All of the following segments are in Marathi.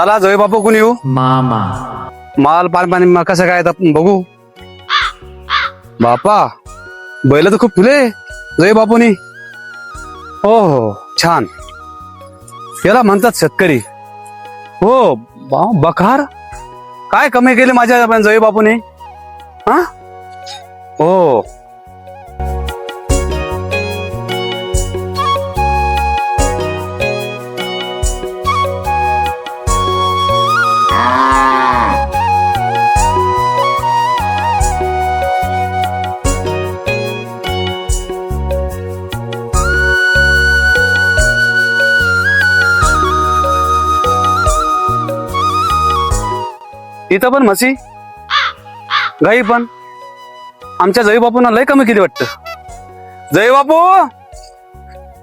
चला जय बापू कोण येऊ मामा माल पाणी कसं काय आपण बघू. बापा बैल तर खूप फुले जय बापूनी. हो हो छान. याला म्हणतात शेतकरी. हो बखार काय कमी केले माझ्या जय बापूने. हा हो इथं पण म्हशी गाई पण आमच्या जय बापूंना लय कमी केली वाटतं. जय बापू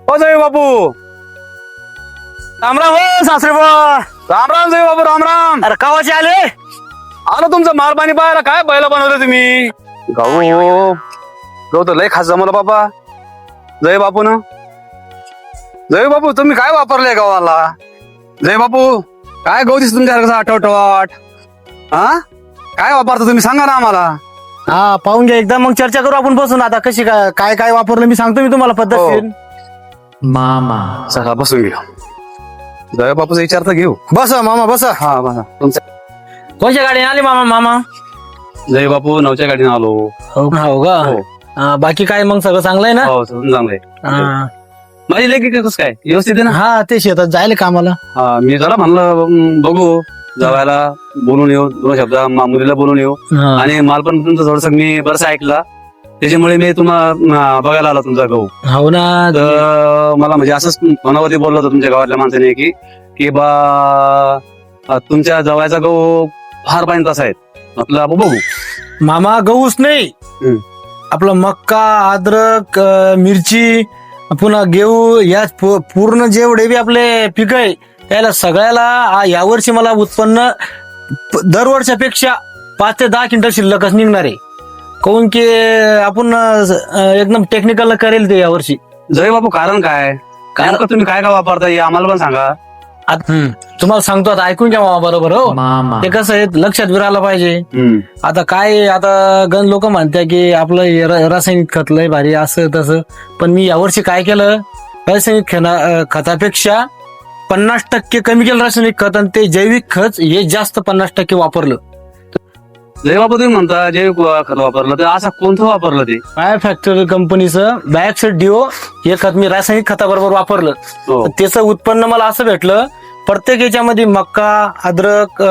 हो जय बापू राम राम हो सासरे बुवा. राम राम जय बापू राम राम. अरे कावाचे आले. आलो तुमचं माल पाणी पाहायला. काय बैल बनवलं तुम्ही. गहू तर लय खास जमवलं बाबा जय बापू न. जय बापू तुम्ही काय वापरले गव्हाला. जय बापू काय गहू दिसत तुमच्या कसं आठवटवाट. हा काय वापरता तुम्ही सांगा ना आम्हाला. हा पाहून घ्या एकदा मग चर्चा करू आपण बसून. आता कशी काय काय वापरलं मी सांगतो मी तुम्हाला पद्धतशीर. मामा चला बसून घेऊ. जय बापूचा विचार तर घेऊ. बसा मामा बसा. हा बसा तुमच्या. कोणत्या गाडीने आले मामा. मामा जय बापू नवच्या गाडीने आलो. हो का हो. हा, बाकी काय मग सगळं चांगलं आहे ना. हो चांगलंय. हा. माझी लेखी कसं काय व्यवस्थित आहे ना. हा ते शेतात जायला कामाला. हा मी जरा म्हणलं बघू जावायला बोलून येऊ. दोन शब्द मुलीला बोलून येऊ. हा. आणि माल पण तुमचं थोडस मी बरंच ऐकला त्याच्यामुळे मी तुम्हाला बघायला आला तुमचा गहू. हो ना. तर मला म्हणजे असंच मनावरती बोललं होतं तुमच्या गावातल्या माणसाने की बा तुमच्या जवळचा गहू फार पाणी तसा आहे. म्हटलं आपण बघू. मामा गहूच नाही आपलं मक्का अद्रक मिरची पुन्हा गेहू या पूर्ण जेवढे बी आपले पीक आहे त्याला सगळ्याला यावर्षी मला उत्पन्न दरवर्षापेक्षा 5 ते 10 क्विंटल शिल्लकच निघणार आहे. काऊन की आपण एकदम टेक्निकल करेल ते यावर्षी. जय बापू कारण काय कारण तुम्ही काय काय वापरता हे आम्हाला पण सांगा. तुम्हाला सांगतो आता ऐकून घ्या मामा बरोबर. हो मामा ते कसं आहे लक्षात बी राहायला पाहिजे. आता काय आता गण लोक म्हणतात की आपलं हे रासायनिक खत लय भारी असं तसं. पण मी यावर्षी काय केलं रासायनिक खतापेक्षा 50% कमी केलं रासायनिक खत आणि ते जैविक खत हे जास्त 50% वापरलं. जय बापू तुम्ही म्हणता जैविक खत वापरलं तर असं कोणतं वापरलं ते. बायो फॅक्टरी कंपनीचं बायोक्साईड डिओ हे खत मी रासायनिक खताबरोबर वापरलं. हो. त्याचं उत्पन्न मला असं भेटलं प्रत्येक याच्यामध्ये मक्का अद्रक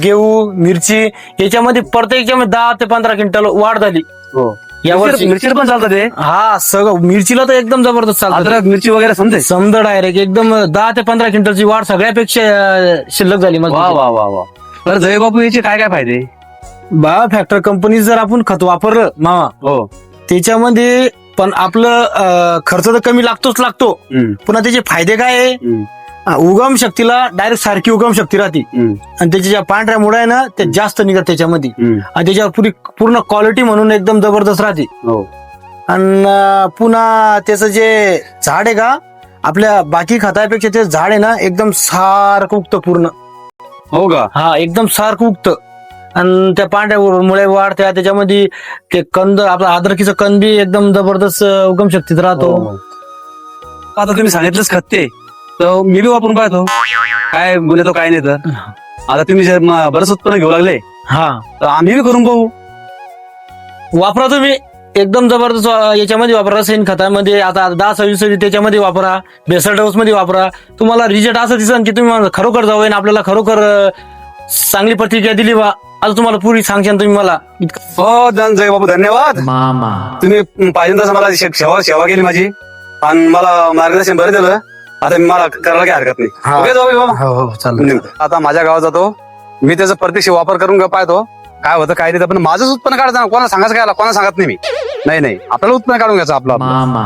गेहू मिरची याच्यामध्ये प्रत्येक याच्यामध्ये 10 ते 15 क्विंटल वाढ झाली हो यावर्षी. मिरची पण चालतं ते. हा सगळं मिरचीला तर एकदम जबरदस्त चालतं. अद्रक मिरची वगैरे समजे समजा डायरेक्ट एकदम 10 ते 15 क्विंटलची वाढ सगळ्यापेक्षा शिल्लक झाली. मग वा वा वा वा. तर जय बापू याचे काय काय फायदे. बायो फॅक्टर कंपनी जर आपण खत वापरलं मामा हो त्याच्यामध्ये पण आपलं खर्च तर कमी लागतोच लागतो. पुन्हा त्याचे फायदे काय आहे उगम शक्तीला डायरेक्ट सारखी उगम शक्ती राहते आणि त्याच्या ज्या पांढऱ्या मुळा आहे ना ते जास्त निघत त्याच्यामध्ये आणि त्याच्या पूर्ण क्वालिटी म्हणून एकदम जबरदस्त राहते. हो आणि पुन्हा त्याचं जे झाड आहे का आपल्या बाकी खतापेक्षा ते झाड आहे ना एकदम सारखं उगतं पूर्ण. हो का. हा एकदम सारखं उगतं आणि त्या पांढऱ्या मुळे वाढत्या त्याच्यामध्ये ते कंद आपला अद्रकीचं कंद बी एकदम जबरदस्त उगम शक्तीत राहतो. आता तुम्ही सांगितलंच खत ते तर मी बी वापरून पाहतो काय बोलतो काय नाही. तर आता तुम्ही जर बरंच उत्पन्न घेऊ लागले हा तर आम्ही बी करून पाहू. वापरा तुम्ही एकदम जबरदस्त याच्यामध्ये वापरा. रासायनिक खतामध्ये आता 10-26 त्याच्यामध्ये वापरा. बेसल डोस मध्ये वापरा. तुम्हाला रिझल्ट असं दिसन की तुम्ही खरोखर जाऊन आपल्याला खरोखर चांगली प्रतिक्रिया दिली बा. आता तुम्हाला पुरी सांगशान तुम्ही मला. हो जय बापू धन्यवाद. मामा तुम्ही पाहिजे तसं मला सेवा केली माझी आणि मला मार्गदर्शन बरं दिलं. आता मला करायला काही हरकत नाही. ओके जाऊ बाबा. हो चालेल. आता माझ्या गावात जातो मी त्याचा प्रत्यक्ष वापर करून पाहतो काय होतं काय नाही. पण माझंच उत्पन्न काढायचं कोणाला सांगायचं काय कोणाला सांगत नाही मी. नाही आपल्याला उत्पन्न काढून घ्यायचं आपलं. मामा